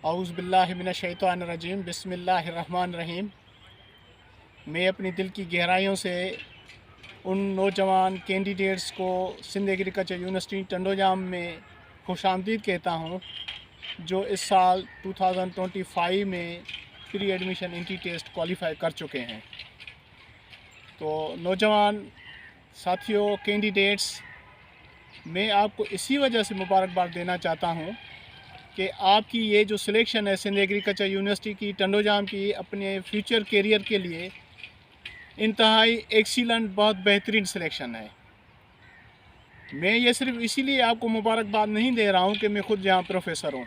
औज़ बिल्लाहि मिनश शैतानिर रजीम बिस्मिल्लाहिर रहमानिर रहीम। मैं अपनी दिल की गहराइयों से उन नौजवान कैंडिडेट्स को सिंध एग्रीकल्चर यूनिवर्सिटी टंडोजाम में खुशामदीद कहता हूँ जो इस साल 2025 में pre admission entry test qualify कर चुके हैं। तो नौजवान साथियों, कैंडिडेट्स, मैं आपको इसी वजह से मुबारकबाद देना चाहता हूँ कि आपकी ये जो सिलेक्शन है सिंध एग्रीकल्चर यूनिवर्सिटी की टंडोजाम की अपने फ्यूचर करियर के लिए इंतहाई एक्सीलेंट, बहुत बेहतरीन सिलेक्शन है। मैं ये सिर्फ इसीलिए आपको मुबारकबाद नहीं दे रहा हूँ कि मैं खुद यहाँ प्रोफेसर हूँ,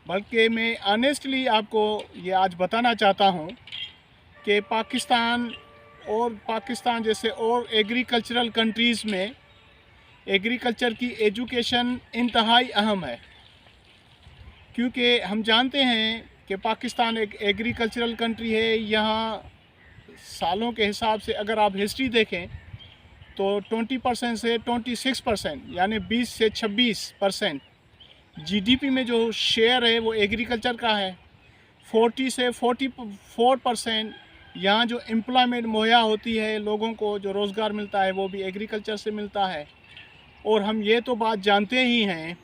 बल्कि मैं ऑनेस्टली आपको ये आज बताना चाहता हूँ कि पाकिस्तान जैसे और एग्रीकल्चरल कंट्रीज़ में एग्रीकल्चर की एजुकेशन इंतहाई अहम है, क्योंकि हम जानते हैं कि पाकिस्तान एक एग्रीकल्चरल कंट्री है। यहाँ सालों के हिसाब से अगर आप हिस्ट्री देखें तो 20% से 26%, यानी 20 से 26% जीडीपी में जो शेयर है वो एग्रीकल्चर का है। 40 से 44% यहाँ जो एम्प्लॉयमेंट मुहैया होती है, लोगों को जो रोज़गार मिलता है वो भी एग्रीकल्चर से मिलता है। और हम ये तो बात जानते ही हैं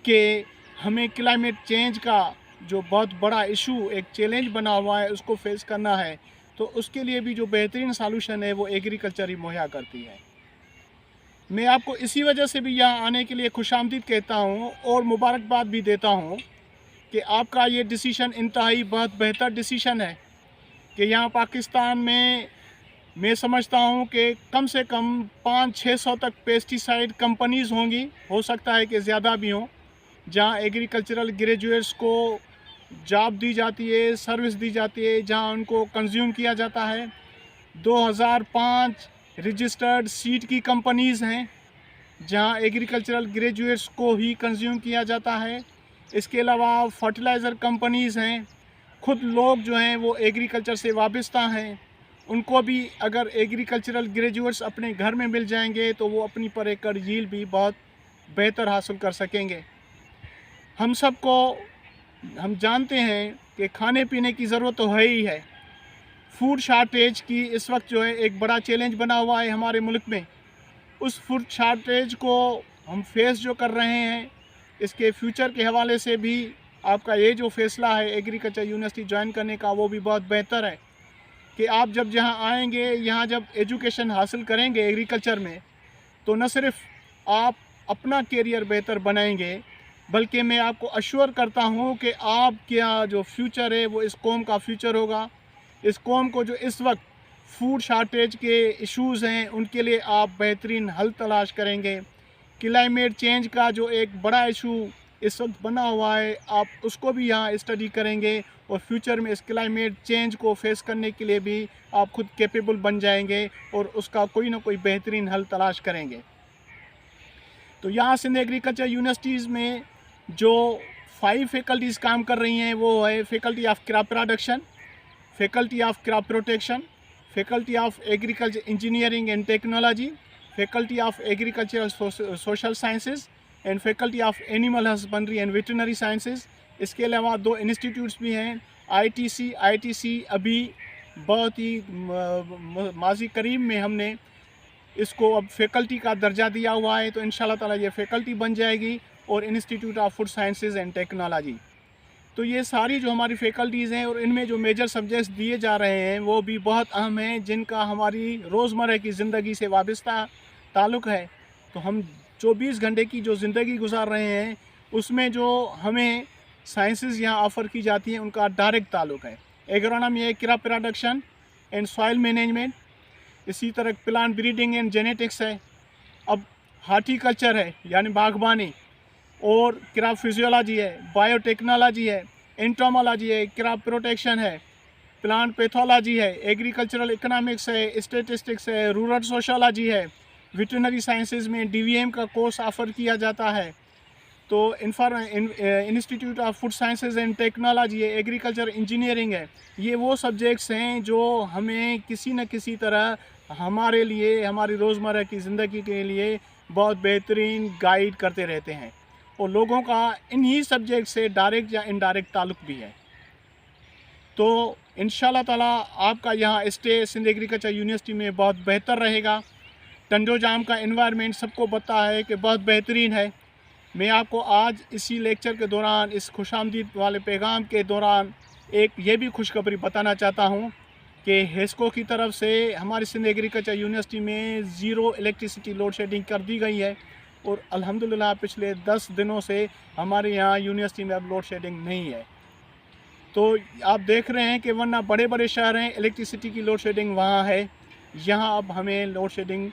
कि हमें क्लाइमेट चेंज का जो बहुत बड़ा इशू, एक चैलेंज बना हुआ है, उसको फेस करना है, तो उसके लिए भी जो बेहतरीन सॉल्यूशन है वो एग्रीकल्चर ही मुहैया करती है। मैं आपको इसी वजह से भी यहाँ आने के लिए खुशामदीद कहता हूँ और मुबारकबाद भी देता हूँ कि आपका ये डिसीशन इंतहाई बहुत बेहतर डिसीशन है कि यहाँ पाकिस्तान में मैं समझता हूँ कि कम से कम 500-600 तक पेस्टिसाइड कंपनीज़ होंगी, हो सकता है कि ज़्यादा भी हों, जहाँ एग्रीकल्चरल ग्रेजुएट्स को जॉब दी जाती है, सर्विस दी जाती है, जहाँ उनको कंज्यूम किया जाता है। 2005 रजिस्टर्ड सीड की कंपनीज़ हैं जहाँ एग्रीकल्चरल ग्रेजुएट्स को ही कंज्यूम किया जाता है। इसके अलावा फर्टिलाइज़र कंपनीज़ हैं, खुद लोग जो हैं वो एग्रीकल्चर से वाबस्ता हैं, उनको भी अगर एग्रीकल्चरल ग्रेजुएट्स अपने घर में मिल जाएंगे तो वो अपनी पर एकड़ यील्ड भी बहुत बेहतर हासिल कर सकेंगे। हम जानते हैं कि खाने पीने की ज़रूरत तो है ही है। फूड शार्टेज की इस वक्त जो है एक बड़ा चैलेंज बना हुआ है हमारे मुल्क में। उस फूड शार्टेज को हम फेस जो कर रहे हैं, इसके फ्यूचर के हवाले से भी आपका ये जो फ़ैसला है एग्रीकल्चर यूनिवर्सिटी ज्वाइन करने का, वो भी बहुत बेहतर है कि आप जब यहाँ आएंगे, यहाँ जब एजुकेशन हासिल करेंगे एग्रीकल्चर में, तो न सिर्फ आप अपना करियर बेहतर बनाएंगे, बल्कि मैं आपको अश्योर करता हूँ कि आपका जो फ्यूचर है वो इस कौम का फ्यूचर होगा। इस कौम को जो इस वक्त फूड शार्टेज के इश्यूज़ हैं उनके लिए आप बेहतरीन हल तलाश करेंगे। क्लाइमेट चेंज का जो एक बड़ा इशू इस वक्त बना हुआ है, आप उसको भी यहाँ स्टडी करेंगे और फ्यूचर में इस क्लाइमेट चेंज को फेस करने के लिए भी आप खुद कैपेबल बन जाएंगे और उसका कोई ना कोई बेहतरीन हल तलाश करेंगे। तो यहाँ सिंध एग्रीकल्चर यूनिवर्सिटीज़ में जो 5 फैकल्टीज़ काम कर रही हैं वो है faculty of crop production, faculty of crop protection, faculty of agriculture engineering and technology, faculty of agricultural social sciences and faculty of animal husbandry and veterinary sciences. इसके अलावा 2 इंस्टीट्यूट्स भी हैं, आईटीसी अभी बहुत ही माजी करीब में हमने इसको अब फैकल्टी का दर्जा दिया हुआ है, तो इंशाल्लाह ताला ये फैकल्टी बन जाएगी, और institute of food sciences and technology. तो ये सारी जो हमारी फैकल्टीज़ हैं और इनमें जो मेजर सब्जेक्ट्स दिए जा रहे हैं वो भी बहुत अहम हैं, जिनका हमारी रोज़मर्रा की ज़िंदगी से वाबस्ता ताल्लुक़ है। तो हम 24 घंटे की जो ज़िंदगी गुजार रहे हैं उसमें जो हमें साइंसेस यहाँ ऑफ़र की जाती हैं उनका डायरेक्ट ताल्लुक़ है। एग्रोनॉमी है, crop production and soil management, इसी तरह प्लांट ब्रीडिंग एंड जेनेटिक्स है। अब हार्टिकल्चर है यानी बागबानी, और क्रॉप फिजियोलॉजी है, बायोटेक्नोलॉजी है, एंटोमोलॉजी है, क्रॉप प्रोटेक्शन है, प्लांट पैथोलॉजी है, एग्रीकल्चरल इकोनॉमिक्स है, स्टेटिस्टिक्स है, रूरल सोशोलॉजी है, वेटरनरी साइंसेज में डीवीएम का कोर्स ऑफ़र किया जाता है। तो institute of food sciences and technology है, एग्रीकल्चर इंजीनियरिंग है। ये वो सब्जेक्ट्स हैं जो हमें किसी न किसी तरह हमारे लिए, हमारी रोज़मर्रा की ज़िंदगी के लिए बहुत बेहतरीन गाइड करते रहते हैं। और लोगों का इन्हीं सब्जेक्ट से डायरेक्ट या इनडायरेक्ट ताल्लुक़ भी है। तो इंशाल्लाह ताला आपका यहाँ स्टे सिंध एग्रीकल्चर यूनिवर्सिटी में बहुत बेहतर रहेगा। टंडोजाम का एनवायरनमेंट सबको पता है कि बहुत बेहतरीन है। मैं आपको आज इसी लेक्चर के दौरान, इस खुशामदीद वाले पैगाम के दौरान एक ये भी खुशखबरी बताना चाहता हूँ कि हेस्को की तरफ से हमारी सिंध एग्रीकल्चर यूनिवर्सिटी में ज़ीरो इलेक्ट्रिसिटी लोड शेडिंग कर दी गई है और अल्हम्दुलिल्लाह पिछले 10 दिनों से हमारे यहाँ यूनिवर्सिटी में अब लोड शेडिंग नहीं है। तो आप देख रहे हैं कि वरना बड़े बड़े शहर हैं इलेक्ट्रिसिटी की लोड शेडिंग वहाँ है, यहाँ अब हमें लोड शेडिंग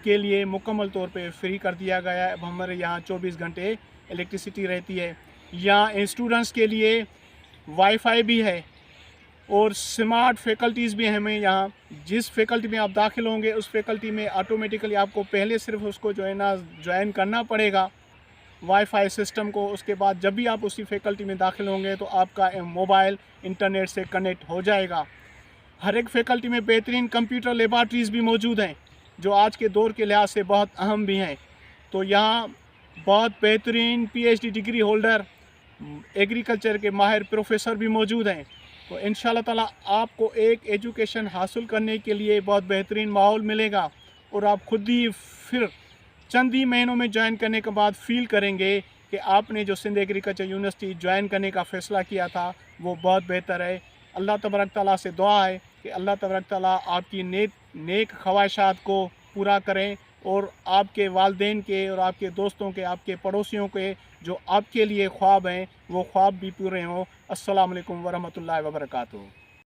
के लिए मुकम्मल तौर पे फ्री कर दिया गया है। अब हमारे यहाँ 24 घंटे इलेक्ट्रिसिटी रहती है। यहाँ स्टूडेंट्स के लिए वाईफाई भी है और स्मार्ट फैकल्टीज़ भी हैं। हमें यहाँ जिस फैकल्टी में आप दाखिल होंगे उस फैकल्टी में ऑटोमेटिकली आपको पहले सिर्फ उसको जो है ना ज्वाइन करना पड़ेगा वाईफाई सिस्टम को। उसके बाद जब भी आप उसी फैकल्टी में दाखिल होंगे तो आपका मोबाइल इंटरनेट से कनेक्ट हो जाएगा। हर एक फैकल्टी में बेहतरीन कंप्यूटर लेबॉर्ट्रीज़ भी मौजूद हैं जो आज के दौर के लिहाज से बहुत अहम भी हैं। तो यहाँ बहुत बेहतरीन PhD डिग्री होल्डर, एग्रीकल्चर के माहिर प्रोफेसर भी मौजूद हैं। तो इंशाल्लाह ताला आपको एक एजुकेशन हासिल करने के लिए बहुत बेहतरीन माहौल मिलेगा और आप खुद ही फिर चंद ही महीनों में ज्वाइन करने के बाद फील करेंगे कि आपने जो सिंध एग्रीकल्चर यूनिवर्सिटी ज्वाइन करने का फ़ैसला किया था वो बहुत बेहतर है। अल्लाह तबारक ताला से दुआ है कि अल्लाह तबारक ताला आपकी नेक ख्वाहिशात को पूरा करें और आपके वालिदैन के और आपके दोस्तों के, आपके पड़ोसियों के जो आपके लिए ख्वाब हैं वो ख्वाब भी पूरे हों। अस्सलाम वालेकुम वरहमतुल्लाहि वबरकातुहू।